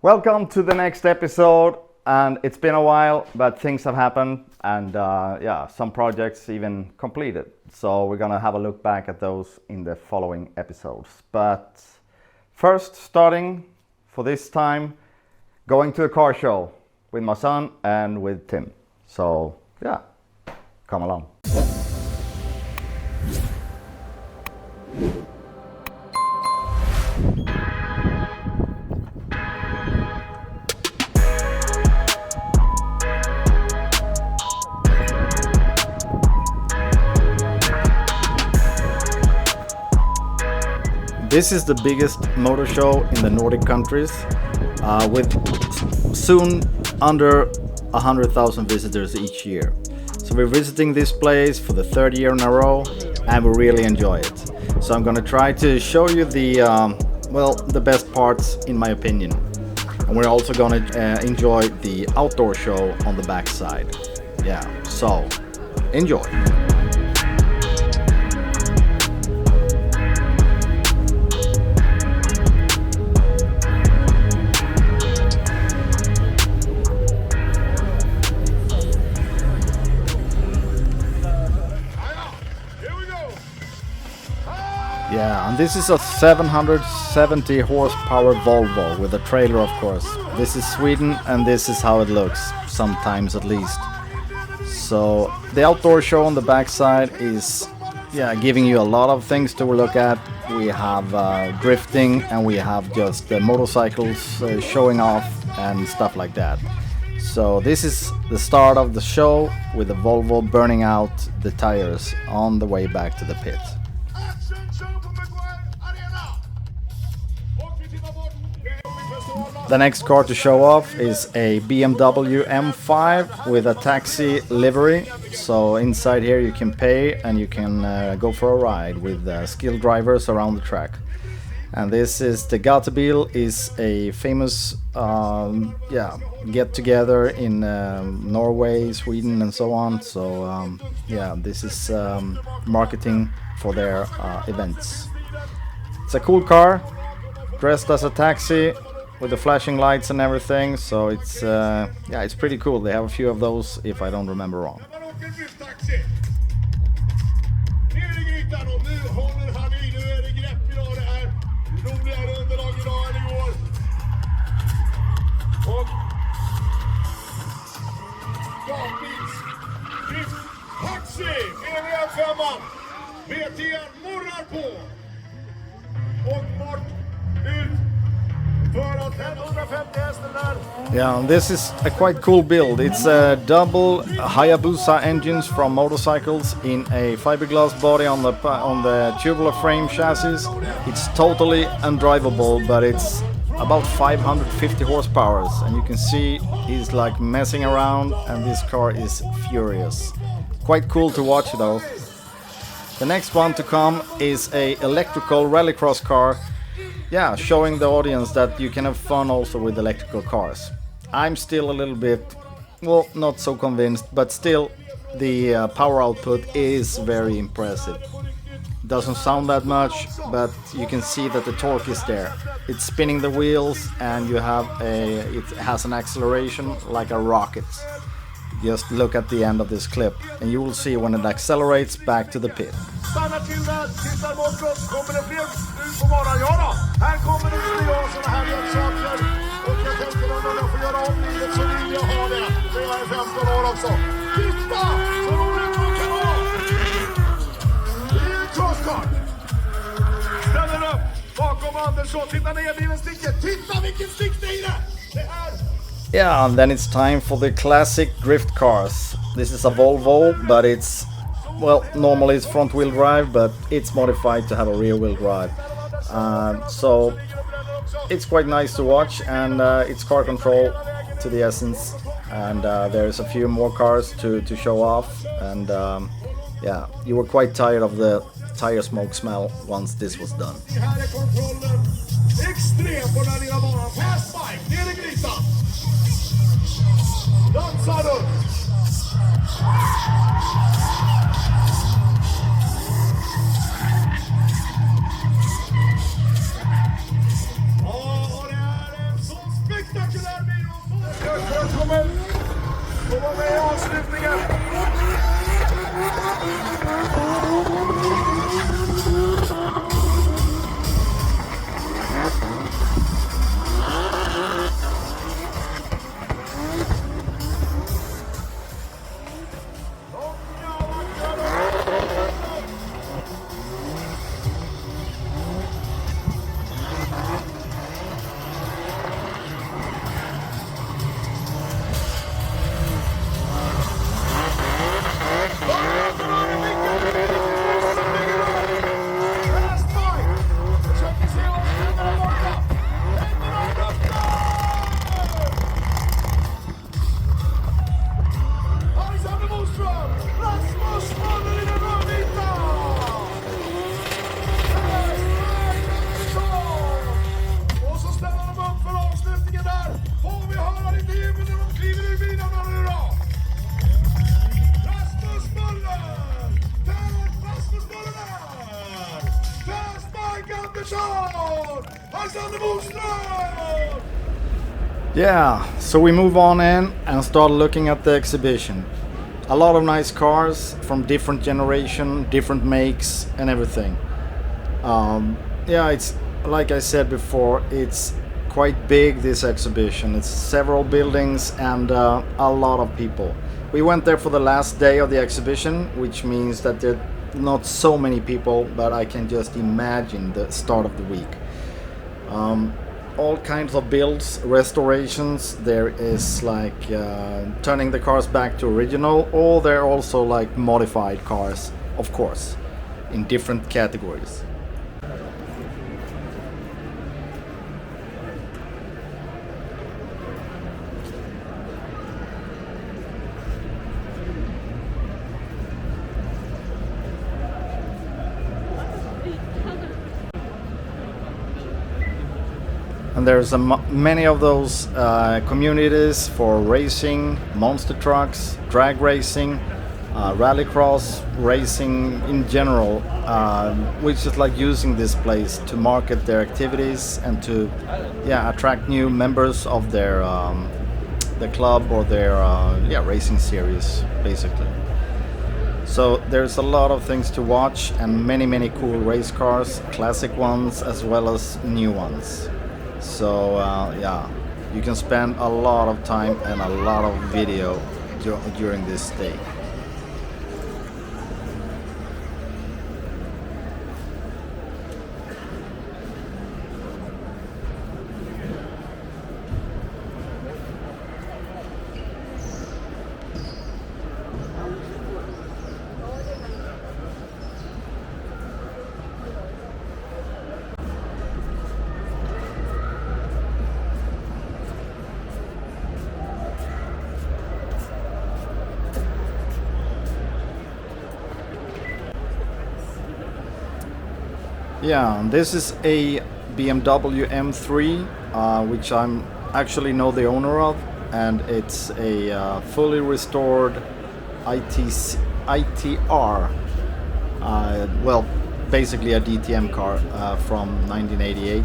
Welcome to the next episode, and it's been a while, but things have happened, and some projects even completed. So we're gonna have a look back at those in the following episodes. But first, starting for this time, going to a car show with my son and with Tim. So yeah, come along. This is the biggest motor show in the Nordic countries, with soon under 100,000 visitors each year. So we're visiting this place for the third year in a row, and we really enjoy it. So I'm gonna try to show you the best parts in my opinion. And we're also gonna enjoy the outdoor show on the backside. Yeah, so enjoy. Yeah, and this is a 770 horsepower Volvo with a trailer, of course. This is Sweden, and this is how it looks, sometimes at least. So the outdoor show on the backside is giving you a lot of things to look at. We have drifting, and we have just motorcycles showing off and stuff like that. So this is the start of the show with the Volvo burning out the tires on the way back to the pit. The next car to show off is a BMW M5 with a taxi livery. So inside here you can pay and you can go for a ride with skilled drivers around the track. And this is the Gatebil, is a famous get together in Norway, Sweden and so on. So this is marketing for their events. It's a cool car, dressed as a taxi, with the flashing lights and everything, so it's pretty cool. They have a few of those, if I don't remember wrong. Yeah, this is a quite cool build. It's a double Hayabusa engines from motorcycles in a fiberglass body on the tubular frame chassis. It's totally undrivable, but it's about 550 horsepower, and you can see he's like messing around, and this car is furious. Quite cool to watch though. The next one to come is a electrical rallycross car. Yeah, showing the audience that you can have fun also with electrical cars. I'm still a little bit, not so convinced, but still the power output is very impressive. Doesn't sound that much, but you can see that the torque is there. It's spinning the wheels, and it has an acceleration like a rocket. Just look at the end of this clip, and you will see when it accelerates back to the pit. Yeah, and then it's time for the classic drift cars. This is a Volvo, but it's, normally it's front wheel drive, but it's modified to have a rear wheel drive. So it's quite nice to watch, and it's car control to the essence. And there's a few more cars to show off, and you were quite tired of the tire smoke smell once this was done. Yeah, so we move on in and start looking at the exhibition. A lot of nice cars from different generation, different makes and everything. Yeah, it's like I said before, it's quite big, this exhibition. It's several buildings and a lot of people. We went there for the last day of the exhibition, which means that there are not so many people, but I can just imagine the start of the week. All kinds of builds, restorations. There is like turning the cars back to original, or they're also like modified cars, of course, in different categories. And there's many of those communities for racing, monster trucks, drag racing, rallycross racing in general, which is like using this place to market their activities and to attract new members of their the club or their racing series, basically. So there's a lot of things to watch and many cool race cars, classic ones as well as new ones. So you can spend a lot of time and a lot of video during this day. Yeah, this is a BMW M3, which I'm actually know the owner of, and it's a fully restored ITR, well, basically a DTM car from 1988.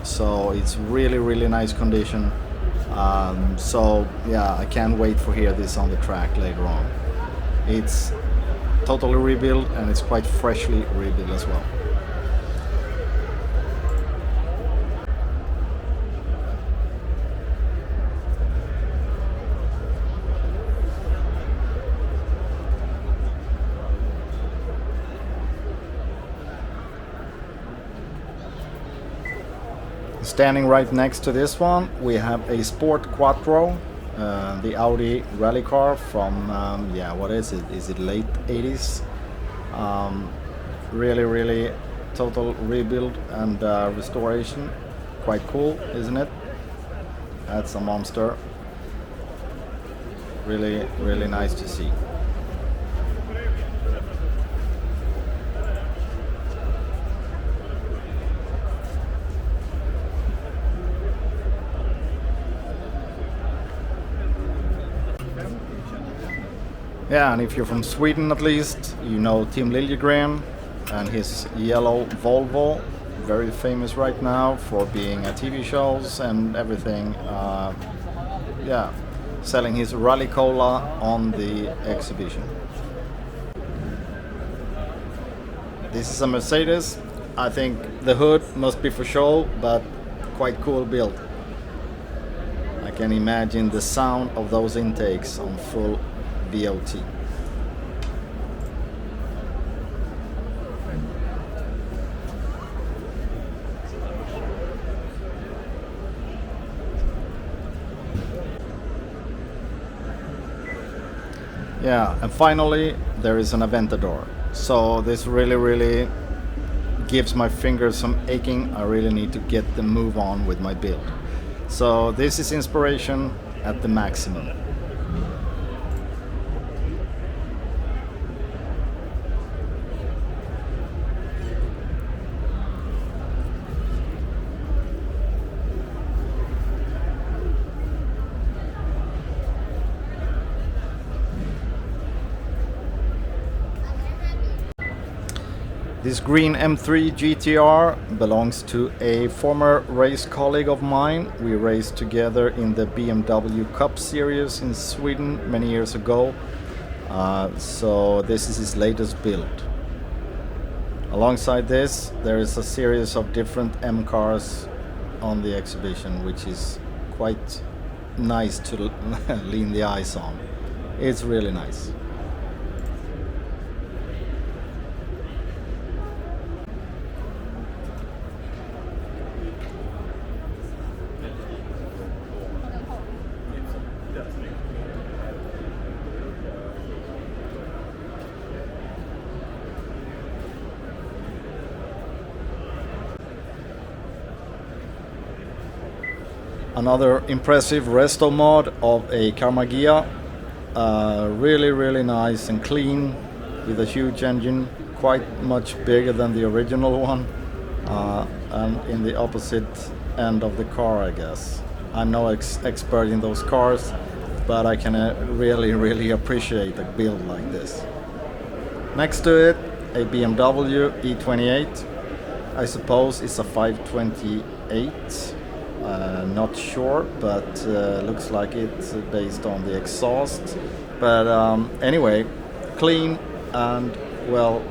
So it's really nice condition. So yeah, I can't wait for hear this on the track later on. It's totally rebuilt and it's quite freshly rebuilt as well. Standing right next to this one, we have a Sport Quattro, the Audi rally car from, what is it? Is it late 80s? Really total rebuild and restoration. Quite cool, isn't it? That's a monster. Really nice to see. Yeah, and if you're from Sweden at least, you know Tim Liljegren and his yellow Volvo. very famous right now for being at TV shows and everything. Yeah, selling his Rally Cola on the exhibition. This is a Mercedes. I think the hood must be for show, but quite cool build. I can imagine the sound of those intakes on full VOT. Yeah, and finally there is an Aventador. So this really gives my fingers some aching. I really need to get the move on with my build. So this is inspiration at the maximum. This green M3 GTR belongs to a former race colleague of mine. We raced together in the BMW Cup series in Sweden many years ago. So this is his latest build. Alongside this, there is a series of different M cars on the exhibition, which is quite nice to lean the eyes on. It's really nice. Another impressive resto mod of a Carmagia, really nice and clean, with a huge engine, quite much bigger than the original one, and in the opposite end of the car, I guess. I'm no expert in those cars, but I can really appreciate a build like this. Next to it, a BMW E28. I suppose it's a 528. Not sure, but looks like it's based on the exhaust. But anyway, clean and well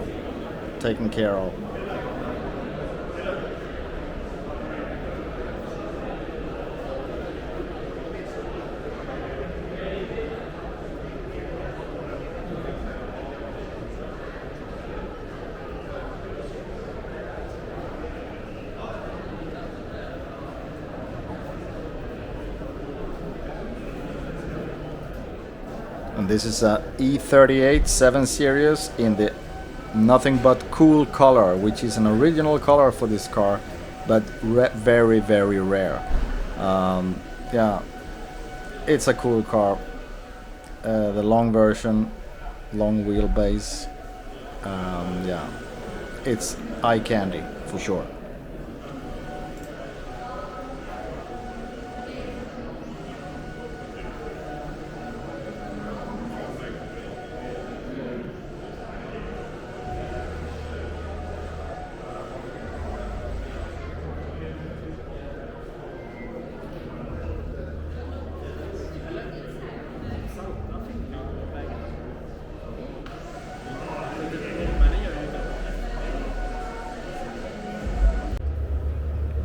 taken care of. And this is a E38 7 Series in the nothing but cool color, which is an original color for this car, but very rare. Yeah, it's a cool car. The long version, long wheelbase. Yeah, it's eye candy for sure.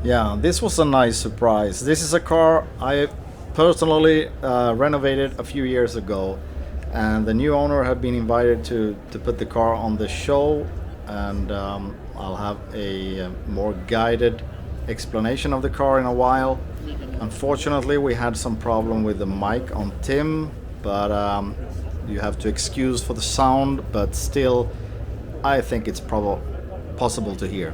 Yeah, this was a nice surprise. This is a car I personally renovated a few years ago, and the new owner had been invited to put the car on the show, and I'll have a more guided explanation of the car in a while. Unfortunately, we had some problem with the mic on Tim, but you have to excuse for the sound, but still I think it's possible to hear.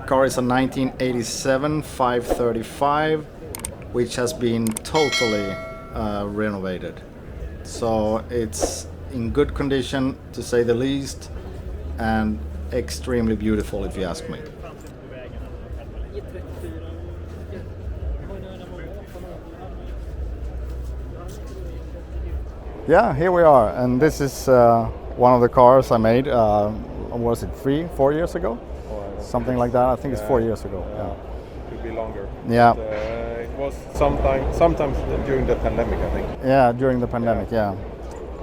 Car is a 1987 535, which has been totally renovated. So it's in good condition, to say the least, and extremely beautiful if you ask me. Yeah, here we are, and this is one of the cars I made, was it 3-4 years ago? something like that. I think it's 4 years ago. Yeah. Could be longer. Yeah. But, it was sometimes during the pandemic, I think. Yeah, during the pandemic. Yeah.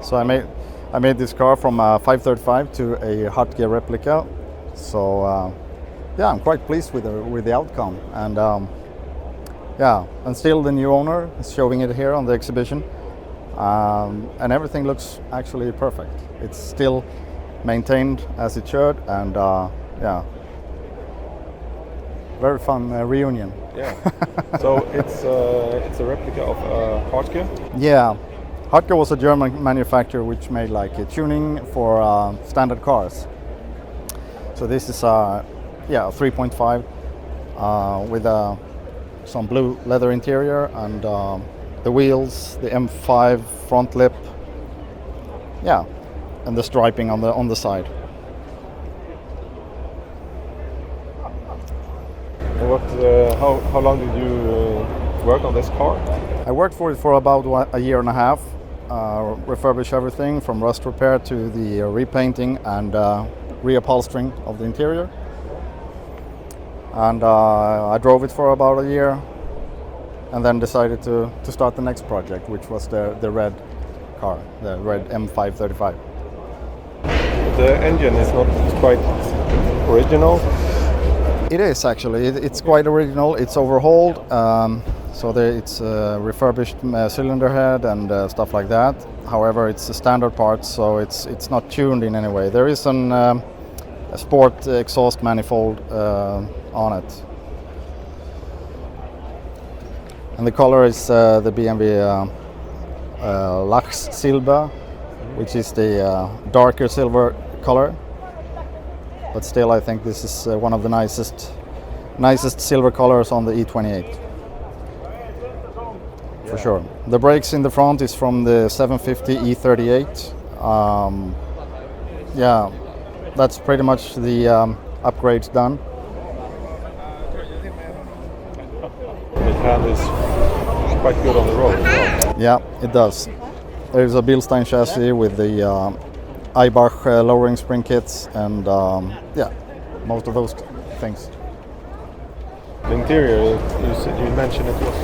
So I made this car from a 535 to a hot gear replica. So yeah, I'm quite pleased with the outcome, and yeah, and still the new owner is showing it here on the exhibition, and everything looks actually perfect. It's still maintained as it should, and yeah, very fun reunion. Yeah. So it's a replica of Hardgear. Yeah, Hardgear was a German manufacturer which made like a tuning for standard cars. So this is yeah, a 3.5 with some blue leather interior, and the wheels, the M5 front lip, yeah, and the striping on the side. What? How long did you work on this car? I worked for it for about a year and a half. Refurbish everything from rust repair to the repainting and reupholstering of the interior. And I drove it for about a year, and then decided to start the next project, which was the red car, the red M535. The engine is not quite original. It is actually. It's quite original. It's overhauled, so it's refurbished cylinder head and stuff like that. However, it's a standard part, so it's not tuned in any way. There is a sport exhaust manifold on it, and the color is the BMW Lachs Silber, which is the darker silver color. But still, I think this is one of the nicest silver colors on the E28. For sure. The brakes in the front is from the 750 E38. Yeah, that's pretty much the upgrades done. The handles quite good on the road as well. Yeah, it does. There's a Bilstein chassis with the Eibach lowering spring kits, and yeah, most of those things. The interior, you mentioned it was.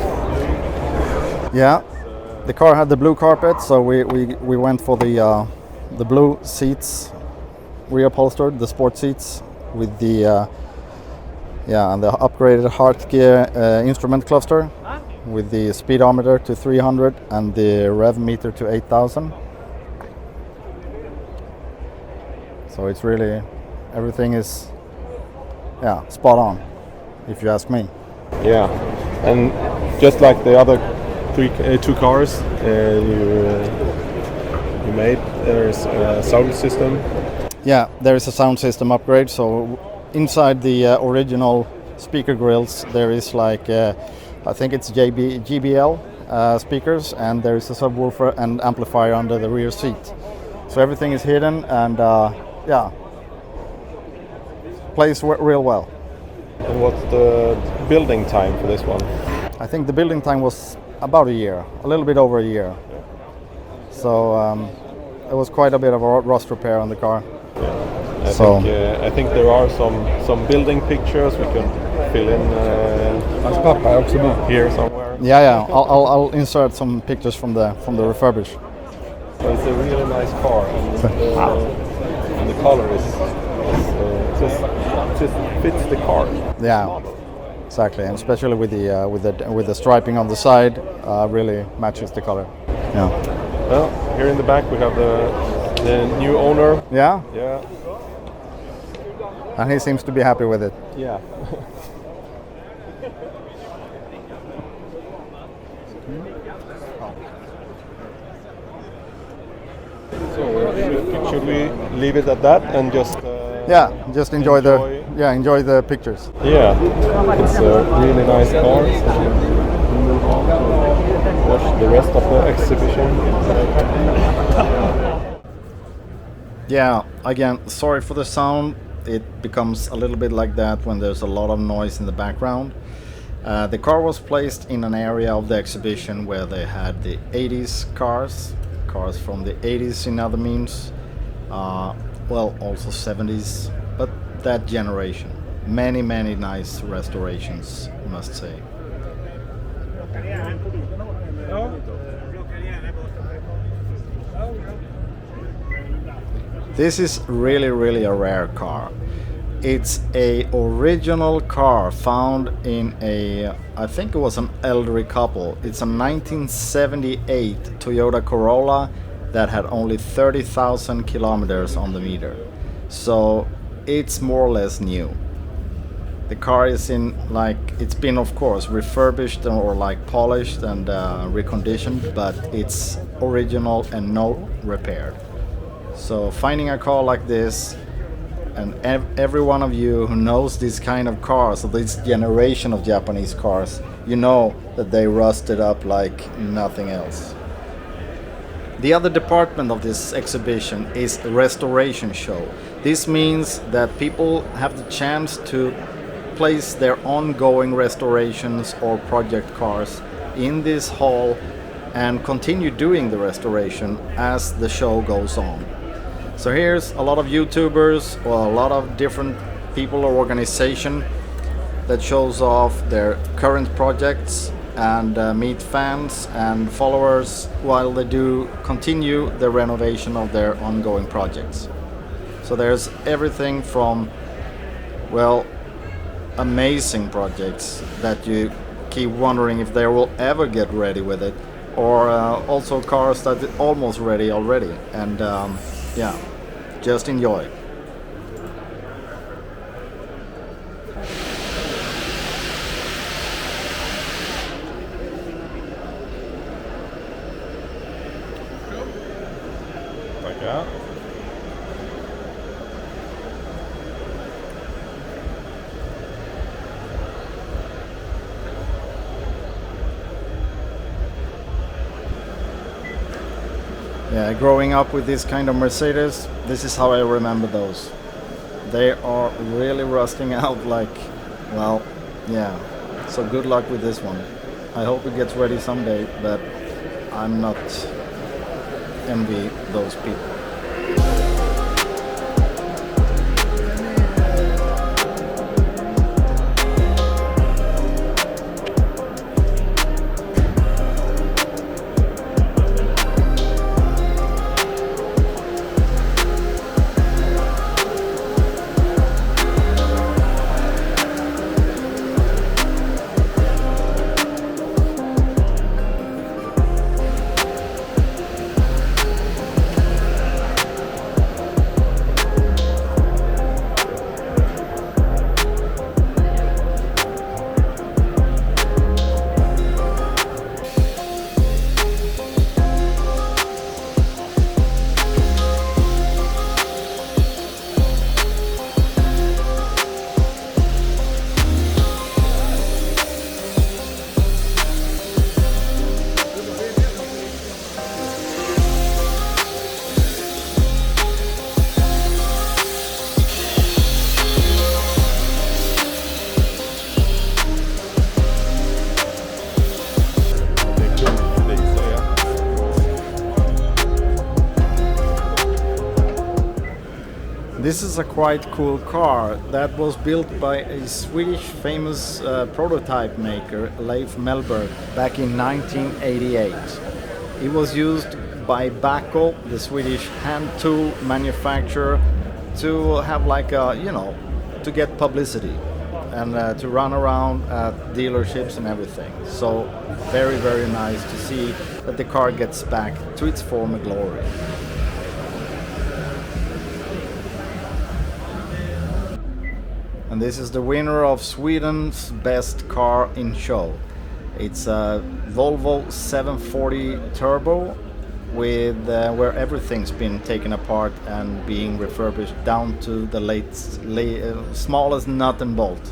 Yeah, the car had the blue carpet, so we went for the blue seats, reupholstered the sport seats with the yeah, and the upgraded Hardgear instrument cluster with the speedometer to 300 and the rev meter to 8,000. So it's really, everything is, yeah, spot on, if you ask me. Yeah, and just like the other two cars you made, there's a sound system. Yeah, there is a sound system upgrade. So inside the original speaker grills, there is like, I think it's JBL speakers, and there is a subwoofer and amplifier under the rear seat. So everything is hidden, and yeah, plays real well. And what's the building time for this one? I think the building time was about a year, a little bit over a year. So it was quite a bit of a rust repair on the car. Yeah. I think there are some building pictures we can fill in here somewhere. Yeah. I'll insert some pictures from the refurbish. So it's a really nice car, and the color is just fits the car. Yeah, exactly, and especially with the striping on the side, really matches the color. Yeah. Well, here in the back we have the new owner. Yeah. Yeah. And he seems to be happy with it. Yeah. So should we leave it at that and just? Yeah, just enjoy the pictures. Yeah, it's a really nice car. We'll move on to watch the rest of the exhibition. Yeah, again, sorry for the sound. It becomes a little bit like that when there's a lot of noise in the background. The car was placed in an area of the exhibition where they had the 80s cars from the 80s in other means. Well, also 70s, but that generation. Many, many nice restorations, I must say. This is really, really a rare car. It's a original car found in I think it was an elderly couple. It's a 1978 Toyota Corolla that had only 30,000 kilometers on the meter. So it's more or less new. The car is it's been of course refurbished or like polished and reconditioned, but it's original and no repaired. So finding a car like this, and every one of you who knows this kind of cars, or this generation of Japanese cars, you know that they rusted up like nothing else. The other department of this exhibition is the restoration show. This means that people have the chance to place their ongoing restorations or project cars in this hall and continue doing the restoration as the show goes on. So here's a lot of YouTubers or a lot of different people or organization that shows off their current projects and meet fans and followers while they do continue the renovation of their ongoing projects. So there's everything from, well, amazing projects that you keep wondering if they will ever get ready with it, or also cars that are almost ready already, and yeah, just enjoy. Tackar. Yeah, growing up with this kind of Mercedes, this is how I remember those. They are really rusting out like, well, yeah. So good luck with this one. I hope it gets ready someday, but I'm not envy those people. This is a quite cool car that was built by a Swedish famous prototype maker, Leif Mellberg, back in 1988. It was used by Bacco, the Swedish hand tool manufacturer, to have like a, to get publicity and to run around at dealerships and everything. So very, very nice to see that the car gets back to its former glory. And this is the winner of Sweden's best car in show. It's a Volvo 740 Turbo with where everything's been taken apart and being refurbished down to the smallest nut and bolt.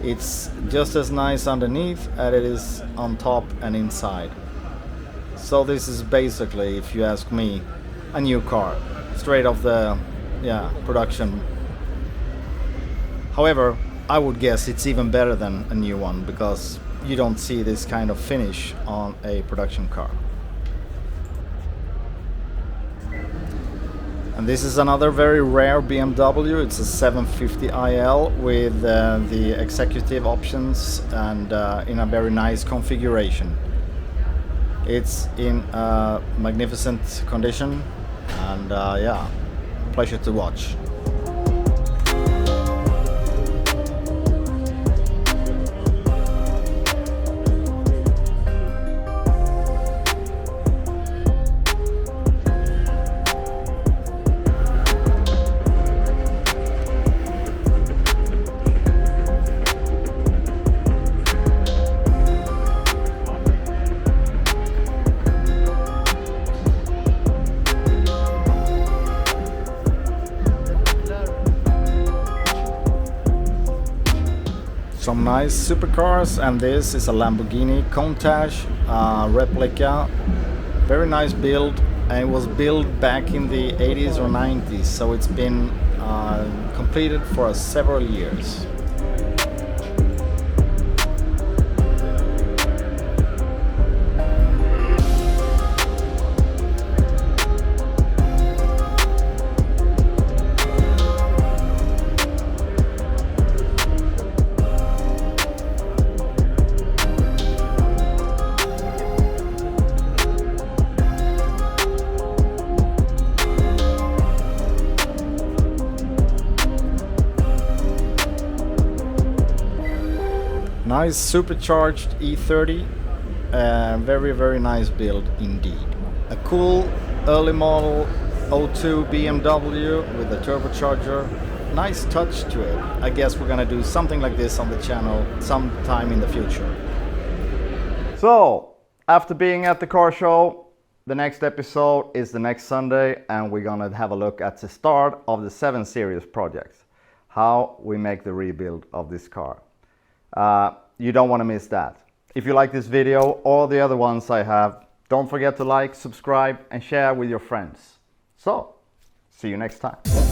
It's just as nice underneath as it is on top and inside. So this is basically, if you ask me, a new car, straight off the production. However, I would guess it's even better than a new one because you don't see this kind of finish on a production car. And this is another very rare BMW. It's a 750 IL with the executive options and in a very nice configuration. It's in a magnificent condition, and yeah, pleasure to watch. Some nice supercars, and this is a Lamborghini Countach replica. Very nice build, and it was built back in the 80s or 90s, so it's been completed for several years. Nice supercharged E30, very nice build indeed. A cool early model 02 BMW with a turbocharger. Nice touch to it. I guess we're gonna do something like this on the channel sometime in the future. So, after being at the car show, the next episode is the next Sunday, and we're gonna have a look at the start of the 7 Series project. How we make the rebuild of this car. You don't want to miss that. If you like this video or the other ones I have, don't forget to like, subscribe and share with your friends. So, see you next time.